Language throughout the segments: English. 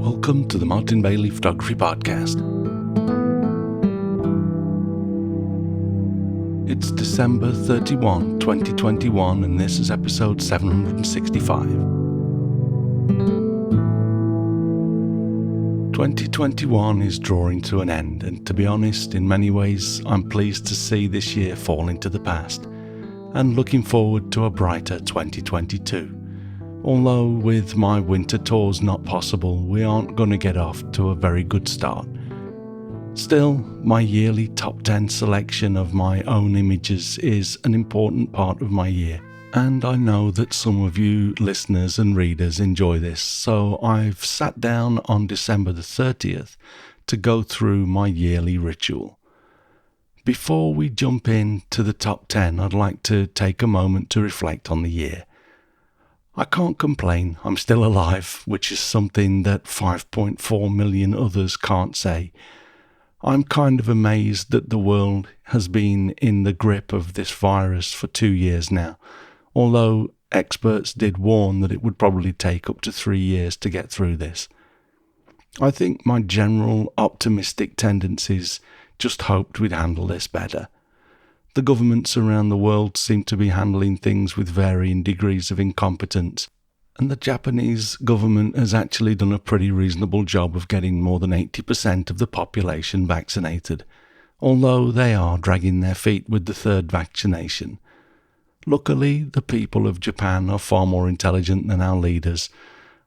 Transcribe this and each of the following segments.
Welcome to the Martin Bailey Photography Podcast. It's December 31, 2021, and this is episode 765. 2021 is drawing to an end, and to be honest, in many ways, I'm pleased to see this year fall into the past, and looking forward to a brighter 2022. Although with my winter tours not possible, we aren't going to get off to a very good start. Still, my yearly top 10 selection of my own images is an important part of my year, and I know that some of you listeners and readers enjoy this, so I've sat down on December the 30th to go through my yearly ritual. Before we jump into the top 10, I'd like to take a moment to reflect on the year. I can't complain, I'm still alive, which is something that 5.4 million others can't say. I'm kind of amazed that the world has been in the grip of this virus for 2 years now, although experts did warn that it would probably take up to 3 years to get through this. I think my general optimistic tendencies just hoped we'd handle this better. The governments around the world seem to be handling things with varying degrees of incompetence, and the Japanese government has actually done a pretty reasonable job of getting more than 80% of the population vaccinated, although they are dragging their feet with the third vaccination. Luckily, the people of Japan are far more intelligent than our leaders,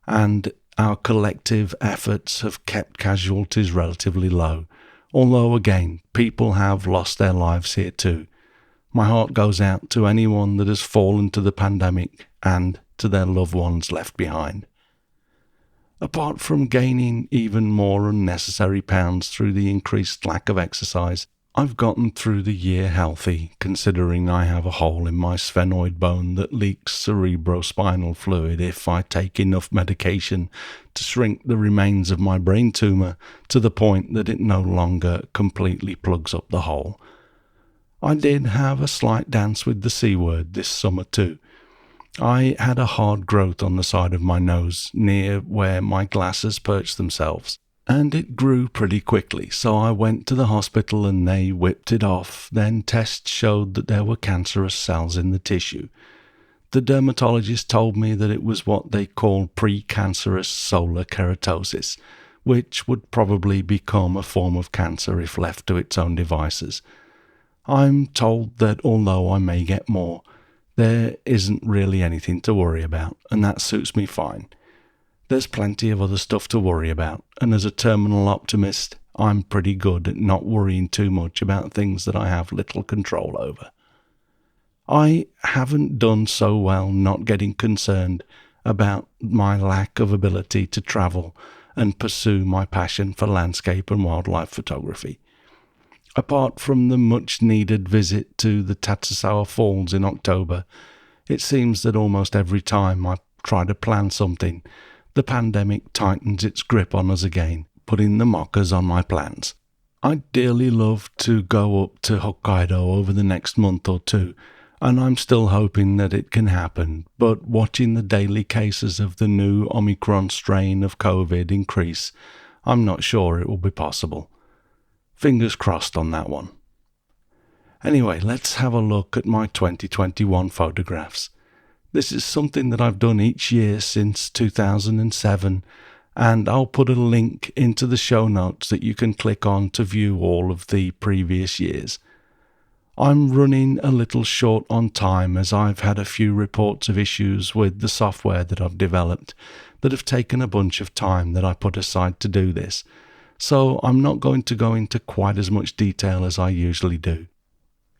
and our collective efforts have kept casualties relatively low, although again, people have lost their lives here too. My heart goes out to anyone that has fallen to the pandemic and to their loved ones left behind. Apart from gaining even more unnecessary pounds through the increased lack of exercise, I've gotten through the year healthy, considering I have a hole in my sphenoid bone that leaks cerebrospinal fluid if I take enough medication to shrink the remains of my brain tumour to the point that it no longer completely plugs up the hole. I did have a slight dance with the C word this summer too. I had a hard growth on the side of my nose near where my glasses perch themselves, and it grew pretty quickly, so I went to the hospital and they whipped it off. Then tests showed that there were cancerous cells in the tissue. The dermatologist told me that it was what they call precancerous solar keratosis, which would probably become a form of cancer if left to its own devices. I'm told that although I may get more, there isn't really anything to worry about, and that suits me fine. There's plenty of other stuff to worry about, and as a terminal optimist, I'm pretty good at not worrying too much about things that I have little control over. I haven't done so well not getting concerned about my lack of ability to travel and pursue my passion for landscape and wildlife photography. Apart from the much-needed visit to the Tatsusawa Falls in October, it seems that almost every time I try to plan something, the pandemic tightens its grip on us again, putting the mockers on my plans. I'd dearly love to go up to Hokkaido over the next month or two, and I'm still hoping that it can happen, but watching the daily cases of the new Omicron strain of COVID increase, I'm not sure it will be possible. Fingers crossed on that one. Anyway, let's have a look at my 2021 photographs. This is something that I've done each year since 2007, and I'll put a link into the show notes that you can click on to view all of the previous years. I'm running a little short on time as I've had a few reports of issues with the software that I've developed that have taken a bunch of time that I put aside to do this. So I'm not going to go into quite as much detail as I usually do.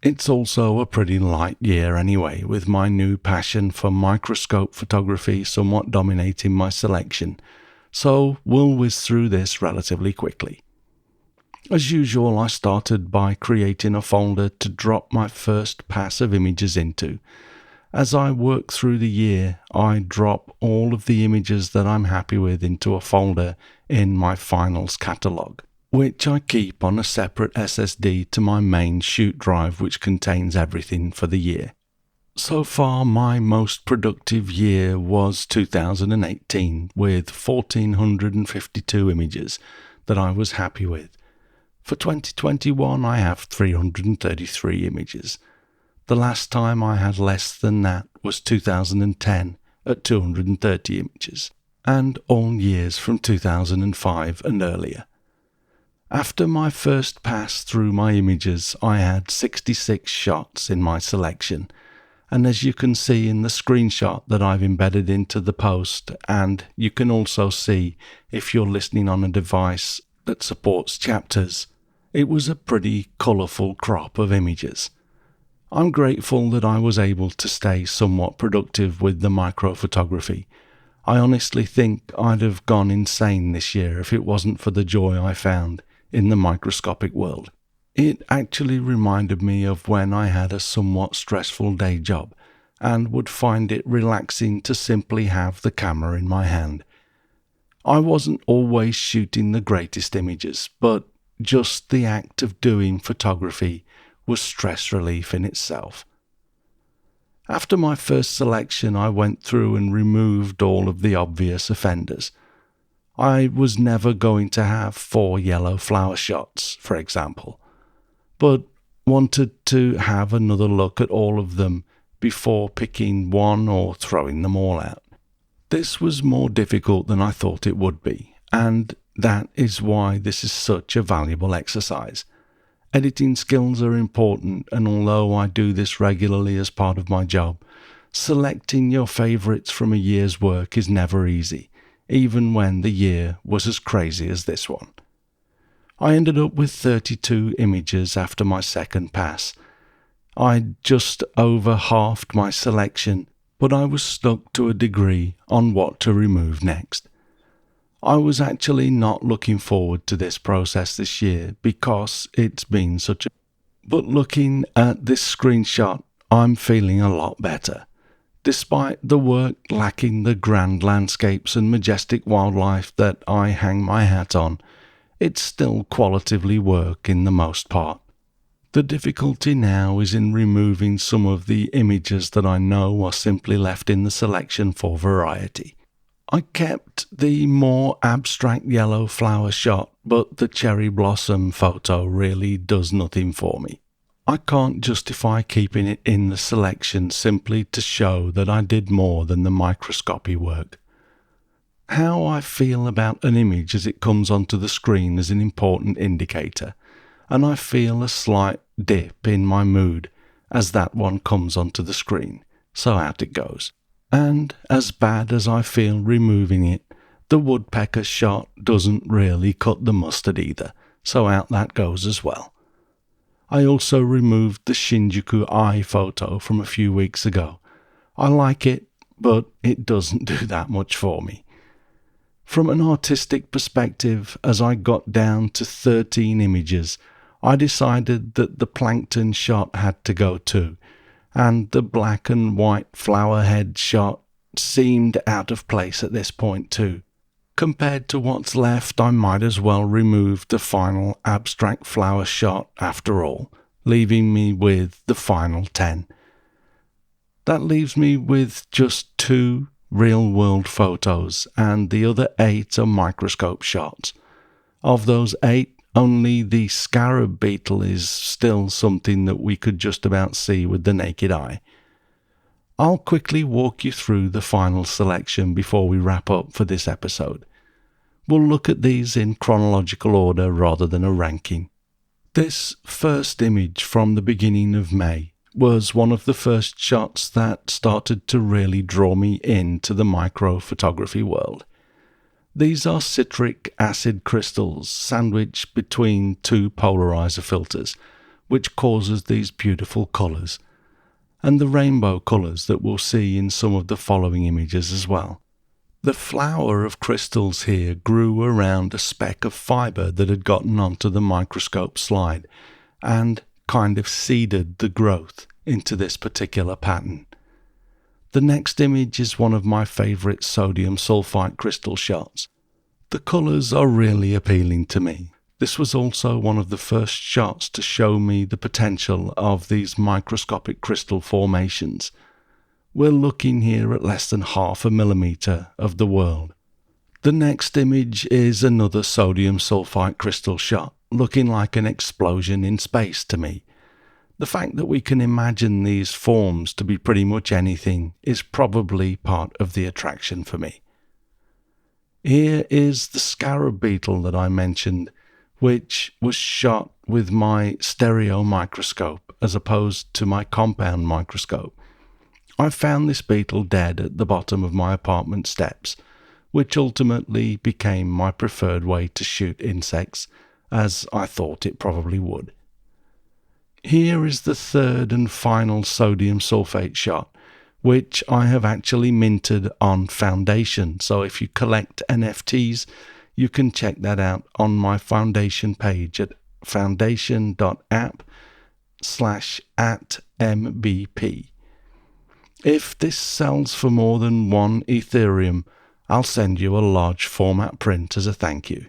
It's also a pretty light year anyway, with my new passion for microscope photography somewhat dominating my selection, so we'll whiz through this relatively quickly. As usual, I started by creating a folder to drop my first pass of images into. As I work through the year, I drop all of the images that I'm happy with into a folder in my finals catalogue, which I keep on a separate SSD to my main shoot drive, which contains everything for the year. So far, my most productive year was 2018, with 1,452 images that I was happy with. For 2021, I have 333 images. The last time I had less than that was 2010 at 230 images, and all years from 2005 and earlier. After my first pass through my images, I had 66 shots in my selection, and as you can see in the screenshot that I've embedded into the post, and you can also see if you're listening on a device that supports chapters, it was a pretty colourful crop of images. I'm grateful that I was able to stay somewhat productive with the microphotography. I honestly think I'd have gone insane this year if it wasn't for the joy I found in the microscopic world. It actually reminded me of when I had a somewhat stressful day job and would find it relaxing to simply have the camera in my hand. I wasn't always shooting the greatest images, but just the act of doing photography was stress relief in itself. After my first selection, I went through and removed all of the obvious offenders. I was never going to have 4 yellow flower shots, for example, but wanted to have another look at all of them before picking one or throwing them all out. This was more difficult than I thought it would be, and that is why this is such a valuable exercise. Editing skills are important, and although I do this regularly as part of my job, selecting your favourites from a year's work is never easy, even when the year was as crazy as this one. I ended up with 32 images after my second pass. I just over halved my selection, but I was stuck to a degree on what to remove next. I was actually not looking forward to this process this year because it's been such a... But looking at this screenshot, I'm feeling a lot better. Despite the work lacking the grand landscapes and majestic wildlife that I hang my hat on, it's still qualitatively work in the most part. The difficulty now is in removing some of the images that I know are simply left in the selection for variety. I kept the more abstract yellow flower shot, but the cherry blossom photo really does nothing for me. I can't justify keeping it in the selection simply to show that I did more than the microscopy work. How I feel about an image as it comes onto the screen is an important indicator, and I feel a slight dip in my mood as that one comes onto the screen, so out it goes. And as bad as I feel removing it, the woodpecker shot doesn't really cut the mustard either, so out that goes as well. I also removed the Shinjuku eye photo from a few weeks ago. I like it, but it doesn't do that much for me. From an artistic perspective, as I got down to 13 images, I decided that the plankton shot had to go too, and the black and white flower head shot seemed out of place at this point too. Compared to what's left, I might as well remove the final abstract flower shot after all, leaving me with the final 10. That leaves me with just 2 real-world photos, and the other 8 are microscope shots. Of those 8, only the scarab beetle is still something that we could just about see with the naked eye. I'll quickly walk you through the final selection before we wrap up for this episode. We'll look at these in chronological order rather than a ranking. This first image from the beginning of May was one of the first shots that started to really draw me into the microphotography world. These are citric acid crystals sandwiched between 2 polarizer filters, which causes these beautiful colours, and the rainbow colours that we'll see in some of the following images as well. The flower of crystals here grew around a speck of fibre that had gotten onto the microscope slide and kind of seeded the growth into this particular pattern. The next image is one of my favourite sodium sulfite crystal shots. The colours are really appealing to me. This was also one of the first shots to show me the potential of these microscopic crystal formations, we're looking here at less than 0.5 millimeter of the world. The next image is another sodium sulfite crystal shot, looking like an explosion in space to me. The fact that we can imagine these forms to be pretty much anything is probably part of the attraction for me. Here is the scarab beetle that I mentioned, which was shot with my stereo microscope as opposed to my compound microscope. I found this beetle dead at the bottom of my apartment steps, which ultimately became my preferred way to shoot insects, as I thought it probably would. Here is the third and final sodium sulfate shot, which I have actually minted on Foundation. So if you collect NFTs, you can check that out on my Foundation page at foundation.app/@mbp. If this sells for more than 1 Ethereum, I'll send you a large format print as a thank you.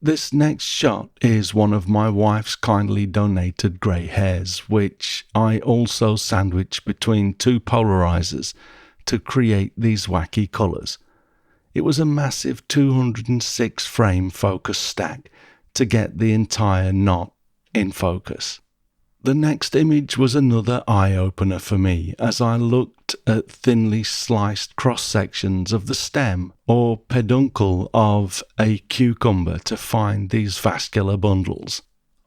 This next shot is one of my wife's kindly donated grey hairs, which I also sandwiched between 2 polarizers to create these wacky colours. It was a massive 206 frame focus stack to get the entire knot in focus. The next image was another eye-opener for me as I looked at thinly sliced cross-sections of the stem or peduncle of a cucumber to find these vascular bundles.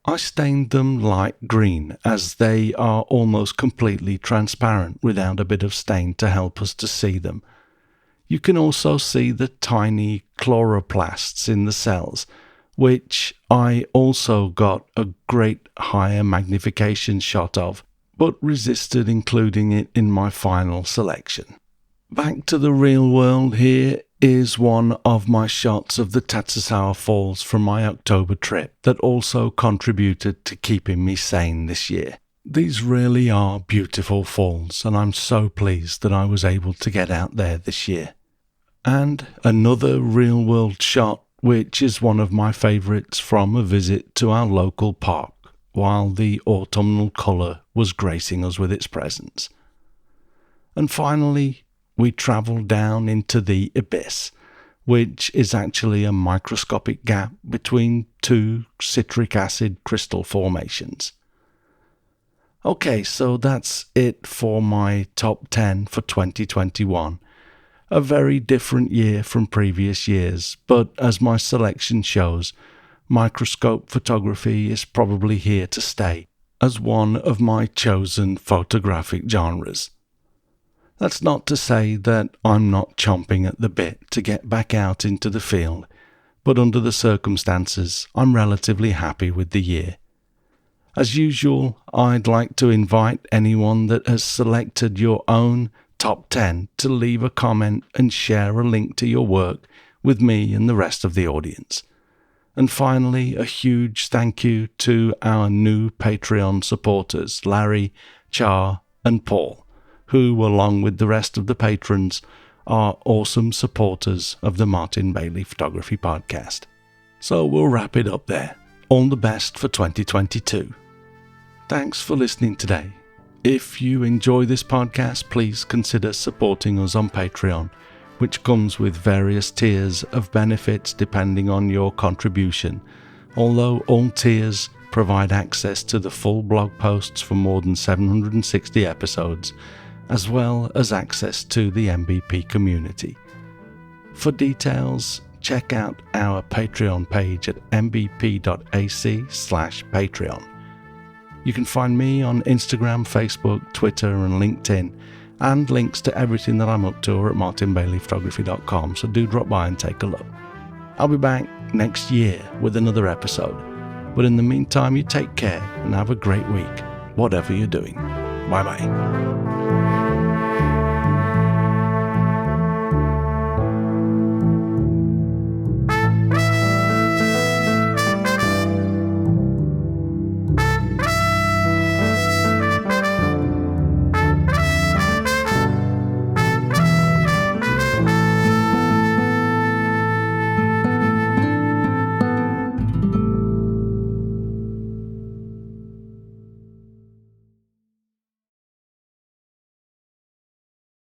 I stained them light green as they are almost completely transparent without a bit of stain to help us to see them. You can also see the tiny chloroplasts in the cells, which I also got a great higher magnification shot of, but resisted including it in my final selection. Back to the real world, here is one of my shots of the Tatsusawa Falls from my October trip that also contributed to keeping me sane this year. These really are beautiful falls, and I'm so pleased that I was able to get out there this year. And another real world shot, which is one of my favourites from a visit to our local park while the autumnal colour was gracing us with its presence. And finally, we travelled down into the abyss, which is actually a microscopic gap between 2 citric acid crystal formations. Okay, so that's it for my top 10 for 2021. A very different year from previous years, but as my selection shows, microscope photography is probably here to stay as one of my chosen photographic genres. That's not to say that I'm not chomping at the bit to get back out into the field, but under the circumstances, I'm relatively happy with the year. As usual, I'd like to invite anyone that has selected your own top 10 to leave a comment and share a link to your work with me and the rest of the audience. And finally, a huge thank you to our new Patreon supporters, Larry, Char, and Paul, who, along with the rest of the patrons, are awesome supporters of the Martin Bailey Photography Podcast. So we'll wrap it up there. All the best for 2022. Thanks for listening today. If you enjoy this podcast, please consider supporting us on Patreon, which comes with various tiers of benefits depending on your contribution, although all tiers provide access to the full blog posts for more than 760 episodes, as well as access to the MBP community. For details, check out our Patreon page at mbp.ac/Patreon. You can find me on Instagram, Facebook, Twitter and LinkedIn, and links to everything that I'm up to are at martinbaileyphotography.com, so do drop by and take a look. I'll be back next year with another episode, but in the meantime, you take care and have a great week, whatever you're doing. Bye bye.